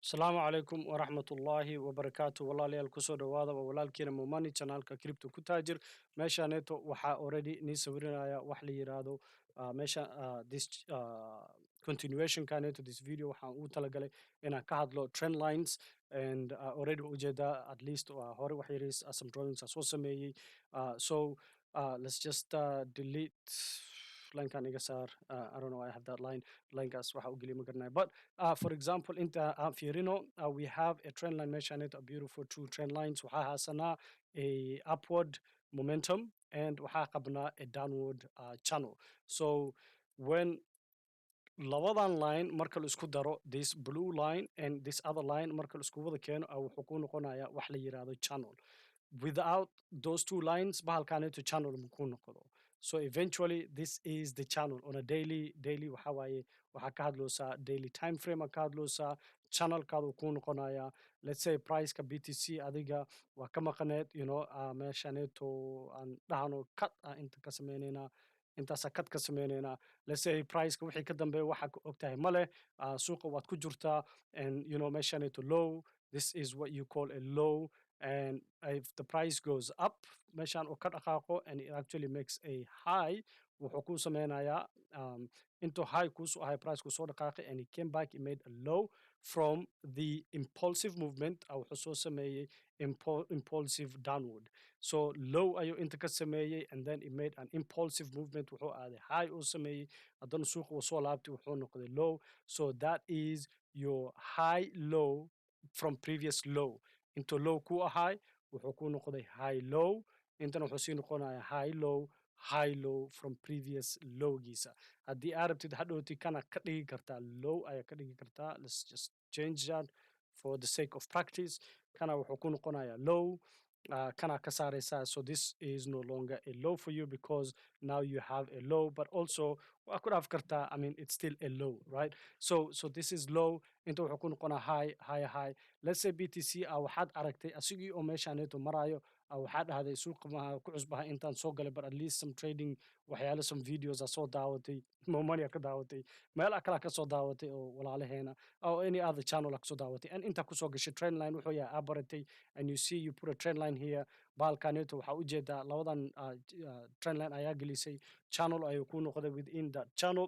Asalaamu calaykum waraxmatullaahi wabarakaatu walaalayaal kusoo dhowaada waa walaalkiina Momani channelka Crypto ku taajir meeshaneeto waxaa already nii sawirinaya wax la yiraahdo meesha this continuation kaneeto this video waxaan ugu talagalay inaan ka hadlo trend lines and already ujeedaa at least hore wax yaris some drawings soo sameeyey let's just delete line kan iga saar I don't know I have that linekaas waxa u geliya ma garanayo but for example inta aan fiirino we have a trend line meeshaneeto a beautiful two trend lines waxaa haasanaa a upward momentum and waxaa qabnaa a downward channel so when labadan line marka la isku daro this blue line and this other line marka la isku wada keeno wuxuu ku noqonayaa wax la yiraahdo channel without those two lines bahalkaneeto channel ku noqdo so eventually this is the channel on a daily waxa waaye waxaa ka hadloosaa daily time frame ka hadloosaa channelkaadu ku noqonaya let's say priceka BTC adiga waa ka maqaneed meeshaneeto aan dhahano cut inta ka sameynayna intaasa kad ka sameynayna let's say priceka wixii ka dambeeya waxa ka ogtahay ma leh suuqa waad ku jirtaa and meeshaneeto low this is what you call a low and if the price goes up meeshaan uu ka dhaqaaqo and it actually makes a high wuxuu ku sameynayaa intuu high kuusoo ahay price kusoo dhaqaaqay and it came back it made a low from the impulsive movement wuxuu soo sameeyey impulsive downward so low ayuu inta ka sameeyey and then it made an impulsive movement wuxuu aaday high uu sameeyey haddana suuqa uu soo laabtay wuxuu noqday low so that is your high low from previous low intuu low ku ahay wuxuu ku noqday high low intana wuxuu sii noqonaya high low from previous lowgiisa haddii aad rabtid hadhowti kana ka dhigi kartaa low ayaa ka dhigi kartaa let's just change that for the sake of practice kana wuxuu ku noqonaya low kana ka saaraysaa so this is no longer a low for you because now you have a low but also waa ku dhaaf kartaa I mean it's still a low right so this is low inta wuxuu ku noqonaa high let's say BTC waxaad aragtay asigii oo meeshaaneeto marayo waxaa dhahday suuqa ku cusbaha intaan soo galay but at least some trading waxyaalo some videos soo daawatay momania ka daawatay meel kale ka soo daawatay oo walaalaheena or any other channel ka soo daawatay and inta ku soo gashay trend line wuxuu yahay abaratay and you see you put a trend line here bahalkaneeto waxaa ujeedaa labadan trend line ayaa gelisay channel ayuu ku noqday within that channel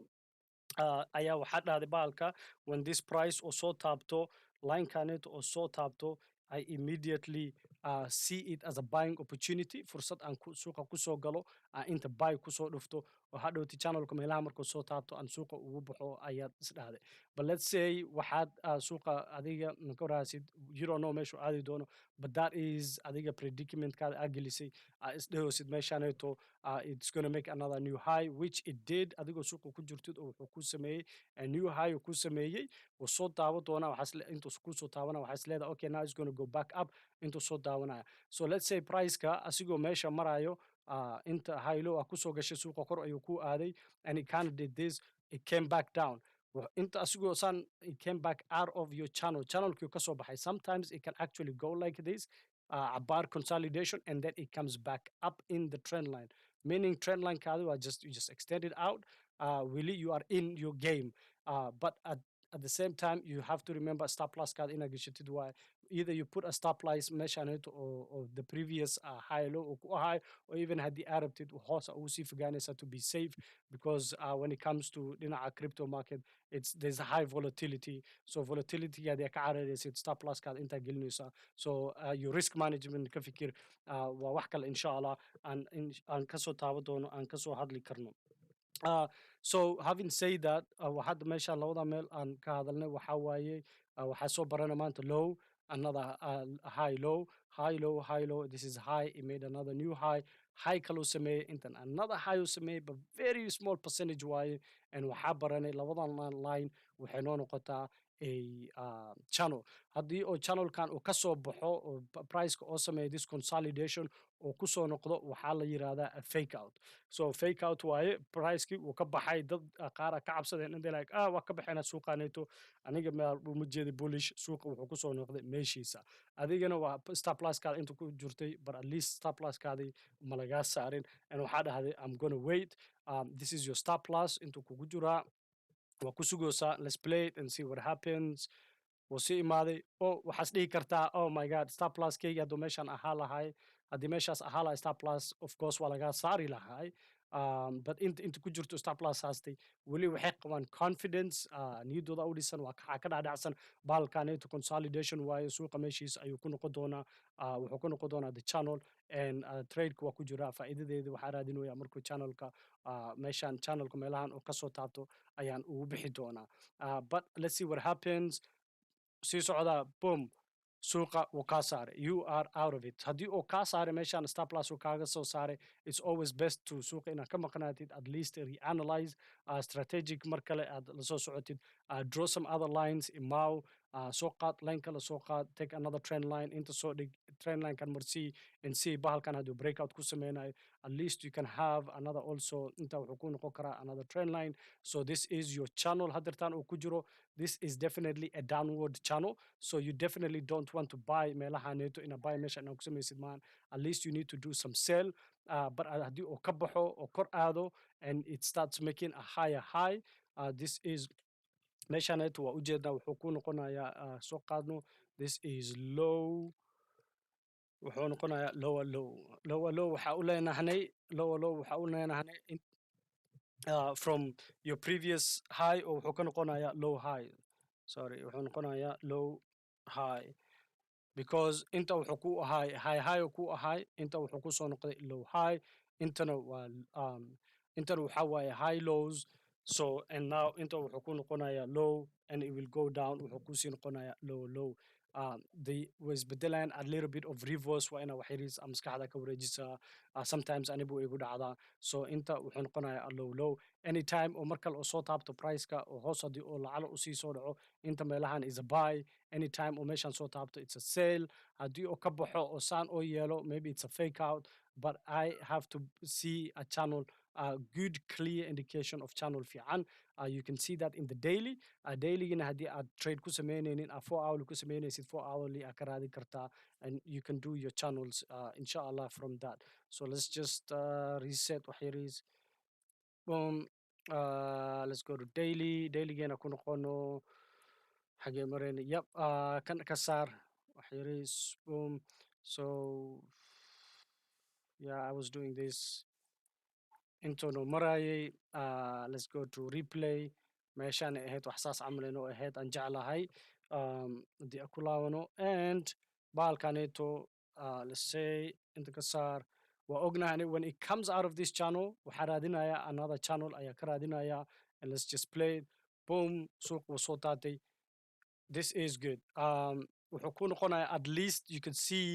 ayaa waxaa dhahday bahalka when this price oo soo taabto linekaneeto oo soo taabto I immediately see it as a buying opportunity fursad aan suuqa kusoo galo inta buy kusoo dhufto oo hadhowti channelka meelaha markuu soo taabto aan suuqa ugu baxo ayaad isdhahday but let's say waxaad suuqa adiga ka waraasid you don't know meeshuu aadi doono but that is adiga predicamentkaada aa gelisay isdhahoosid meeshaneeto it's gonna make another new high which it did adigoo suuqa ku jirtid oo wuxuu ku sameeyey a new high uu ku sameeyey wuu soo daawo doonaa intuu kusoo taabanaa waxaa is leedahay okay now it's gonna go back up intuu soo daawanaya so let's say priceka asigoo meesha marayo inta high low kusoo gashay suuqa kor ayuu ku aaday and it kind of did this it came back down inta asigoo san it came back out of your channelkii kasoo baxay sometimes it can actually go like this a bar consolidation and then it comes back up in the trend line meaning trend line kaadu you just extend it out really you are in your game but at the same time you have to remember stop loss card ina gashatid why either you put a stop loss meeshaneeto or the previous high low oo ku ahay or even haddii aad rabtid hoos ugu sii fogaanaysa to be safe because when it comes to dhinaca crypto market there's a high volatility so volatility haddii ka cararaysid stop loss card intaa gelinaysa so your risk management ka fikir waa wax kale insha allah aan kasoo taabo doono aan kasoo hadli karno so having said that hadda meesha labada meel aan ka hadalnay waxaa waaye waxaa soo barana maanta low another high low this is high it made another new high kaloo sameeyey intan another high uu sameeyey but very small percentage waaye and waxaa baranay labadan line waxay noo noqotaa a channel haddii oo channelkan uu ka soo baxo oo priceka oo sameeya this consolidation oo kusoo noqdo waxaa la yiraahdaa a fake out so fake out waaye pricekii uu ka baxay dad qaara ka cabsadeen inta like waa ka baxayna suuqaneeto aniga uma jeedi bullish suuqa wuxuu kusoo noqday meeshiisa adigana waa stop loss kaada inta ku jirtay but at least stop loss kaadii ma lagaa saarin and waxaa dhahday I'm gonna wait this is your stop loss intuu kugu jiraa waa ku sugoosaa let's play it and see what happens wuu sii imaaday oo waxaas dhihi kartaa oh my god star plus keyga hadduu meeshaan ahaa lahay haddii meeshaas ahaa lahay star plus of course waa lagaa saari lahay but inta ku jirto star plus haastay weli waxay qabaan confidence niyaddooda u dhisan waa ka dhacdhacsan bahalkaneeto consolidation waaye suuqa meeshiisa ayuu ku noqon doonaa wuxuu ku noqon doonaa the channel and tradeka waa ku jira faa'iidadeeda waxaa raadinaya markuu channelka meeshaan channelka meelahan uu kasoo taabto ayaan ugu bixi doonaa but let's see what happens sii socdaa boom suuqa wuu kaa saaray you are out of it haddii uu kaa saaray meeshaan star plus uu kaaga soo saaray it's always best to suuqa inaad ka maqnaatid at least reanalyze strategic mar kale aad lasoo socotid draw some other lines imaw soo qaad line kale soo qaad take another trend line inta soo dhig trend line kan marsii and see bahalkan hadduu breakout ku sameynayo at least you can have another also inta wuxuu ku noqon karaa another trend line so this is your channel haddeertaan uu ku jiro this is definitely a downward channel so you definitely don't want to buy meelahaneeto ina buy meesha inaa ku samaysid maan at least you need to do some sell but haddii uu ka baxo oo kor aado and it starts making a higher high this is meeshaneeto waa ujeednaa wuxuu ku noqonayaa soo qaadno this is low wuxuu noqonayaa lower low lower low waxaa u leenahnay lower low waxaa u leenahnay from your previous high oo wuxuu ka noqonayaa low high sorry wuxuu noqonayaa low high because inta wuxuu ku ahaay high high ku ahaay inta wuxuu ku soo noqday low high intana waa intana waxaa waaye high lows so and now inta wuxuu ku noqonayaa low and it will go down wuxuu kusii noqonayaa low low they was bedelaan a little bit of reverse waa ina waxyariis maskaxda ka wareejisaa sometimes anigu igu dhacdaa so inta wuxuu noqonayaa low low anytime oo mar kale oo soo taabto priceka oo hoos haddii oo lacala usii soo dhaco inta meelahan is a buy anytime oo meeshan soo taabto it's a sale haddii oo ka baxo oo saan oo yeelo maybe it's a fake out but I have to see a channel a good clear indication of channel fiican you can see that in the daily dailygina haddii aad trade ku sameyneynin 4 hourly ku sameyneysid 4 hourly aad ka raadin kartaa and you can do your channels insha Allah from that so let's just reset waxyariis boom let's go to dailygana ku noqono xagee mareyna yep kan ka saar waxyariis boom so yeah I was doing this intuunu marayay let's go to replay meeshaan ahayd wax saas camal inoo ahayd aan jeclahay haddii aan ku laabano and bahalkaneeto let's say inta ka saar waa ognahay when it comes out of this channel waxaa raadinaya another channel ayaa ka raadinaya and let's just play boom suuq wuu soo taatay this is good wuxuu ku noqonaya at least you can see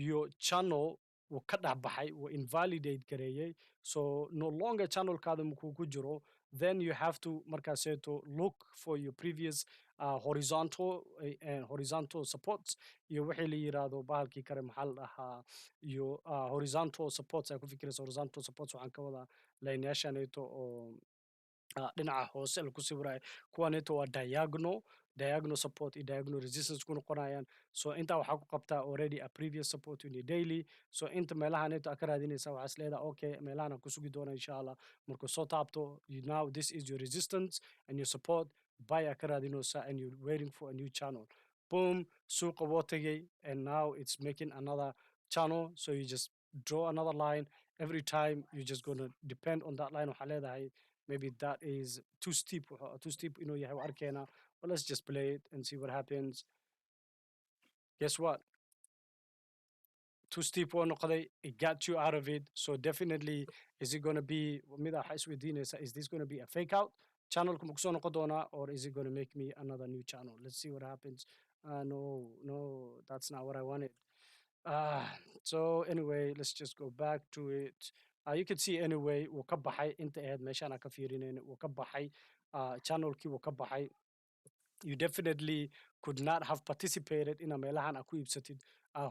your channel wuu ka dhex baxay wuu invalidate gareeyey so no longer channelkaada makuu ku jiro then you have to markaaseeto look for your previous horizontal supports iyo wixii la yiraahdo bahalkii kale maxaa la dhahaa iyo horizontal supports ay ku fikiraysa horizontal supports waxaan ka wadaa laynayaashaneeto oo dhinaca hoose lagu sawirayo kuwaneeto waa diagonal support iyo diagonal resistance ku noqonayaan so intaa waxaa ku qabtaa already a previous support in your daily so inta meelahaneeto aad ka raadinaysa waxaa is leedaha okay meelahan aan ku sugi doona insha allah markuu soo taabto now this is your resistance and your support buy aad ka raadinaysa and you're waiting for a new channel boom suuqa woo tagay and now it's making another channel so you just draw another line every time you're just going to depend on that line waxaa leedahay maybe that is too steep inuu yahay waa arkeena but let's just play it and see what happens guess what too steep waa noqday it got you out of it so definitely is it going to be mida waxaa isweydiinaysa is this going to be a fake out channelku ma kusoo noqon doonaa or is it going to make me another new channel let's see what happens no that's not what I wanted so anyway let's just go back to it you can see anyway wuu ka baxay inta ahayd meeshaan aan ka fiirinayn wuu ka baxay channelkii wuu ka baxay you definitely could not have participated ina meelahan aad ku iibsatid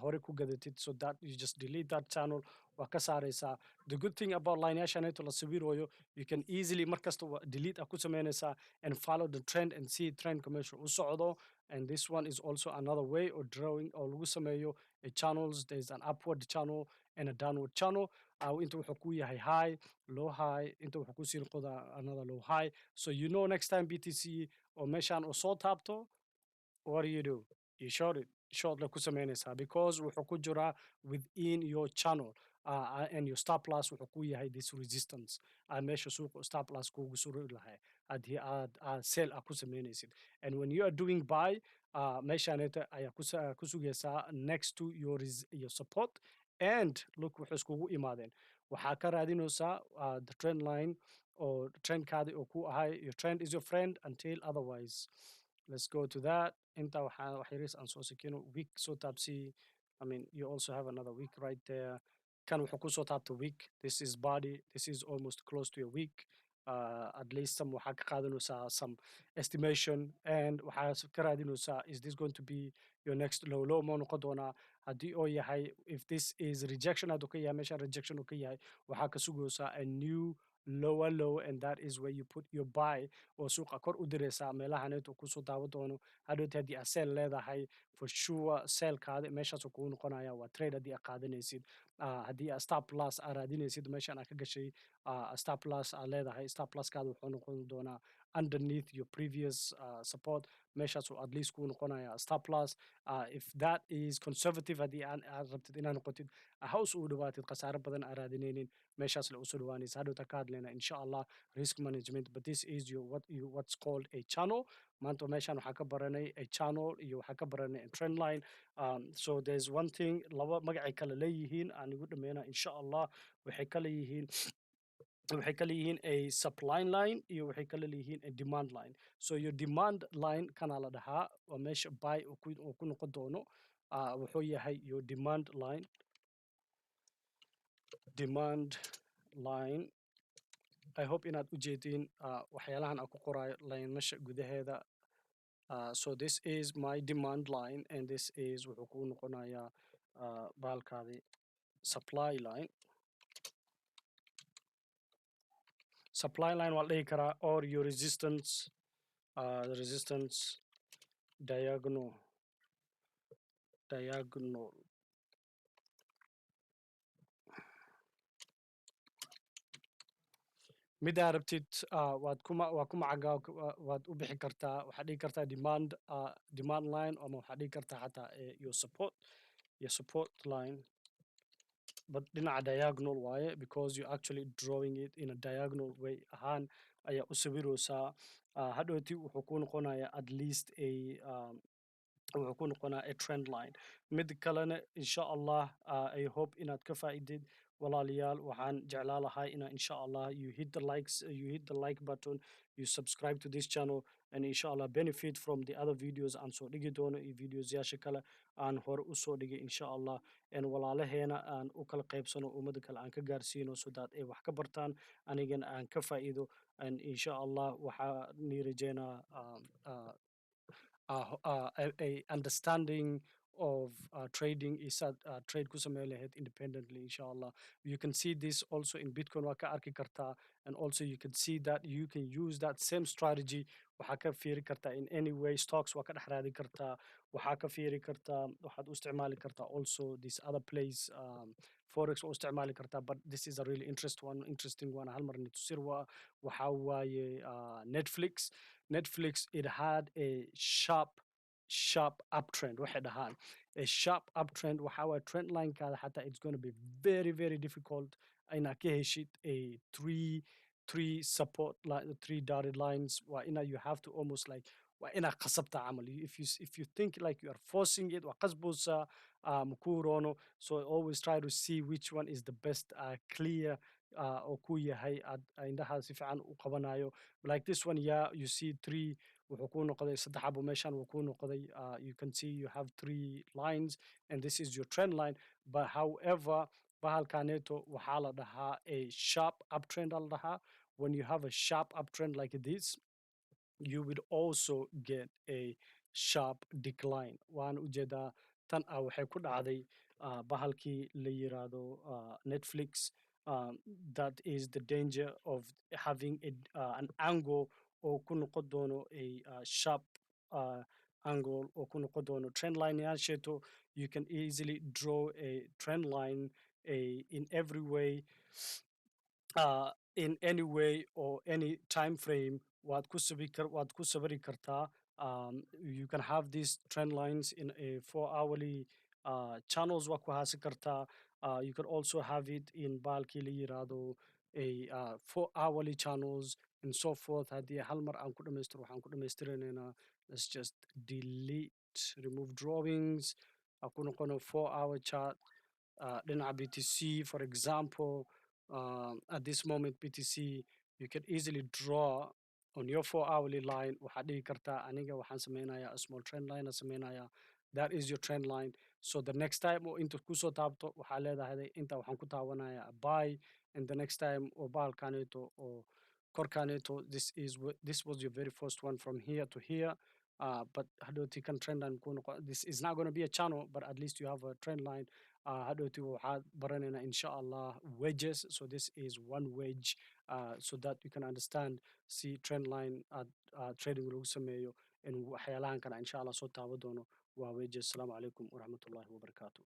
hore ku gadatid so that you just delete that channel waa ka saaraysaa the good thing about lineyaashaneeto la sawirayo you can easily mar kasta delete aad ku sameynaysaa and follow the trend and see trendka meesha u socdo and this one is also another way of drawing oo lagu sameeyo a channels there's an upward channel and a downward channel inta wuxuu ku yahay high low high inta wuxuu kusii noqodaa another low high so you know next time BTC oo meeshaan uu soo taabto what do you do? You short it. Short la ku samaynaysaa because wuxuu ku jiraa within your channel and your stop loss wuxuu ku yahay this resistance meesha suuqa stop loss kuugu suri lahay haddii aad sell ku samaynaysid and when you are doing buy meeshaaneta ayaa ku sugaysaa next to your support and look wuxuu iskugu imaadeen waxaa ka raadinaysaa the trend line or trendkaadi oo ku ahay your trend is your friend until otherwise. Let's go to that. Inta wax yaris aan soo sikino week soo taabsi. I mean, you also have another week right there. Kan wuxuu ku soo taabta week. This is body. This is almost close to a week. At least some waxaa ka qaadanaysaa some estimation and waxaa ka raadinaysaa is this going to be your next low ma noqon doonaa haddii oo yahay if this is rejection hadduu ka yahay meesha rejection uu ka yahay waxaa ka sugaysaa a new lower low and that is where you put your buy oo suuqa kor u diraysaa meelahaneetu kusoo daawo doono hadhowta haddii aad seel leedahay for sure seelkaada meeshaasuu kugu noqonaya waa trade haddii aad qaadanaysid haddii aad star plus aad raadinaysid meeshaan aad ka gashay star plus aad leedahay star pluskaada wuxuu noqon doonaa underneath your previous support meeshaasuu at least kugu noqonaya star plus if that is conservative haddii aad rabtid inaad noqotid house uu dhawaatid khasaare badan aad raadinaynin meeshaas le usoo dhawaanaysa hadhowta ka hadlayna insha allah risk management but this is what's called a channel maanta meeshaan waxaa ka baranay a channel iyo waxaa ka baranay a trend line so there's one thing laba magacay kale leeyihiin aan igu dhameyna insha allah waxay kale yihiin waxay kale yihiin a supply line iyo waxay kale leeyihiin a demand line so your demand line kana la dhahaa waa meesha buy uu ku noqon doono wuxuu yahay your demand line I hope inaad u jeedin waxyaalahan aan ku qorayo laymasha gudaheeda so this is my demand line and this is wuxuu kuu noqonayaa baalkaadi supply line waa la dhihi karaa or your the resistance diagonal midaa rabtid waa ku macagaa waad u bixi kartaa waxaad dhigi kartaa demand line ama waxaad dhigi kartaa xataa your support line but dhinaca diagonal waaye because you're actually drawing it in a diagonal way ahaan ayaa u sawiraysaa hadhowti wuxuu ku noqonayaa at least wuxuu ku noqonaa a trend line mid kalena insha allah I hope inaad ka faa'iidid walaalayaal waxaan jeclaa lahaa ina insha allah you hit the like button you subscribe to this channel and insha allah benefit from the other videos aan soo dhigi doono iyo videos yaasha kale aan hore u soo dhigay insha allah and walaalaheena aan u kala qaybsano ummada kale aan ka gaarsiino so that ay wax ka bartaan anigana aan ka faa'iido and insha allah waxaa nii rajeynaa a understanding of trading is trade ku samey lahayd independently inshallah you can see this also in bitcoin waa ka arki kartaa and also you can see that you can use that same strategy waxaa ka fiiri kartaa in any way stocks waa ka dhex raadi kartaa waxaa ka fiiri kartaa waxaad u isticmaali kartaa also this other place forex oo isticmaali kartaa but this is a really interesting one hal mar nitusir waa waxaa waaye Netflix it had a sharp uptrend waxay dhahaan a sharp uptrend waxa waa trend linekaada xataa it's going to be very difficult inaad ka heshid a three support three dotted lines waa ina you have to almost like waa inaad qasabta camal if you think like you are forcing it waa qasbusa makurono so always try to see which one is the best clear oo ku yahay indhaha si fiican u qabanayo like this one yeah you see three wuxuu ku noqday saddex abo meeshan wuu ku noqday you can see you have three lines and this is your trend line but however bahalkaneeto waxaa la dhahaa a sharp uptrend la dhahaa when you have a sharp uptrend like this you would also get a sharp decline waan ujeedaa tan waxay ku dhacday bahalkii la yiraahdo Netflix that is the danger of having an angle oo ku noqon doono a sharp angle oo ku noqon doono trend line yaasheeto you can easily draw a trend line in every way in any way or any time frame waad ku sabiri kartaa You can have these trend lines in a 4 hourly channels waa ku haasi kartaa. You can also have it in baalkii la yiraahdo a 4 hourly channels and so forth. Haddii hal mar aan ku dhamaystiro waxaan ku dhamaystiranaynaa. Let's just delete, remove drawings. Aku noqono 4 hour chat. Dhinaca BTC, for example, at this moment, BTC, you can easily draw on your 4 hourly line. Waxaad dhigi kartaa aniga waxaan sameynayaa a small trend line aan sameynayaa. That is your trend line. So the next time oo inta kusoo taabto waxaa leedahay inta waxaan ku taabanayaa buy, and the next time oo bahalkaneeto oo korkaneeto, this was your very first one from here to here. But hadhooti kan trend line ku noqo, this is not going to be a channel, but at least you have a trend line. Hadhooti waxaad baranayna insha Allah wedges. So this is one wedge, so that you can understand si trend line trading lagu sameeyo in waxyaalahan kana insha Allah soo taabo doono waa wedges. Assalamu alaikum warahmatullahi wabarakatuh.